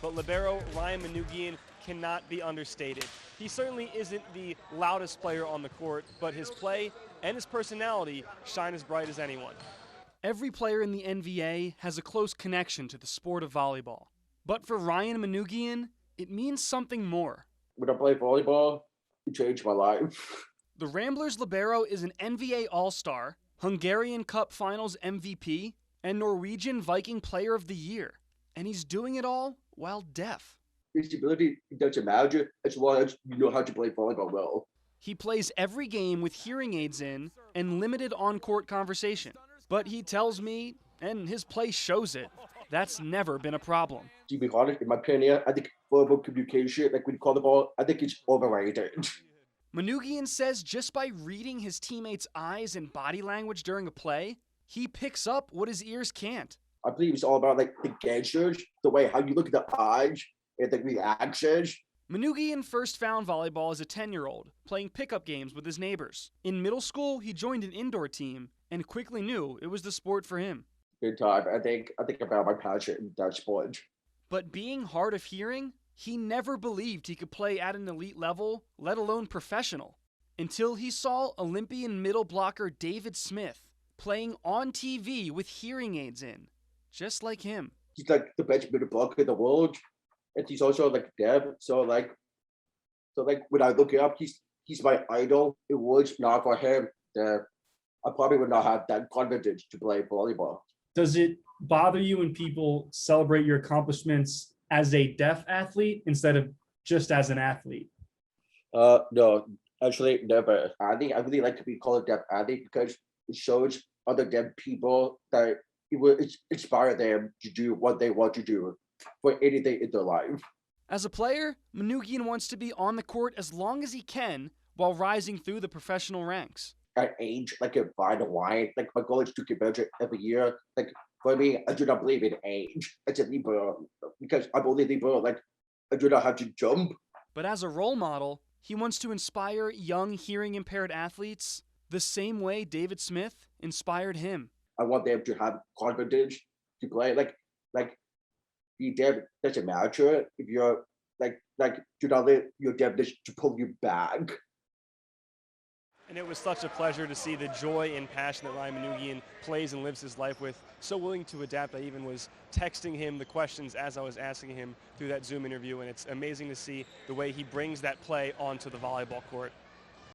but libero Ryan Manoogian cannot be understated. He certainly isn't the loudest player on the court, but his play and his personality shine as bright as anyone. Every player in the NVA has a close connection to the sport of volleyball. But for Ryan Manoogian, it means something more. When I play volleyball, it changed my life. The Ramblers libero is an NVA All-Star, Hungarian Cup Finals MVP, and Norwegian Viking Player of the Year. And he's doing it all while deaf. His ability doesn't matter as long as you know how to play volleyball well. He plays every game with hearing aids in and limited on-court conversation. But he tells me, and his play shows it, that's never been a problem. To be honest, in my opinion, I think verbal communication, like when you call the ball, I think it's overrated. Manoogian says just by reading his teammates' eyes and body language during a play, he picks up what his ears can't. I believe it's all about like the gestures, the way how you look at the eyes, and the reactions. Manoogian first found volleyball as a 10-year-old, playing pickup games with his neighbors. In middle school, he joined an indoor team and quickly knew it was the sport for him. Good time. I think about my passion in that sport. But being hard of hearing, he never believed he could play at an elite level, let alone professional, until he saw Olympian middle blocker David Smith playing on TV with hearing aids in, just like him. He's like the best middle blocker in the world, and he's also like deaf. So when I look up, he's my idol. It was not for him that I probably would not have that confidence to play volleyball. Does it bother you when people celebrate your accomplishments as a deaf athlete instead of just as an athlete? No, actually never. I think I really like to be called a deaf athlete because it shows other deaf people that it will inspire them to do what they want to do for anything in their life. As a player, Manoogian wants to be on the court as long as he can while rising through the professional ranks. At age, like a fine wine, like my goal is to get better every year. Like for me, I do not believe in age. It's a libero because I'm only libero. Like I do not have to jump. But as a role model, he wants to inspire young hearing impaired athletes the same way David Smith inspired him. I want them to have confidence to play. Like be deaf doesn't matter if you're like do not let your deafness to pull you back. And it was such a pleasure to see the joy and passion that Ryan Manoogian plays and lives his life with. So willing to adapt. I even was texting him the questions as I was asking him through that Zoom interview, and it's amazing to see the way he brings that play onto the volleyball court.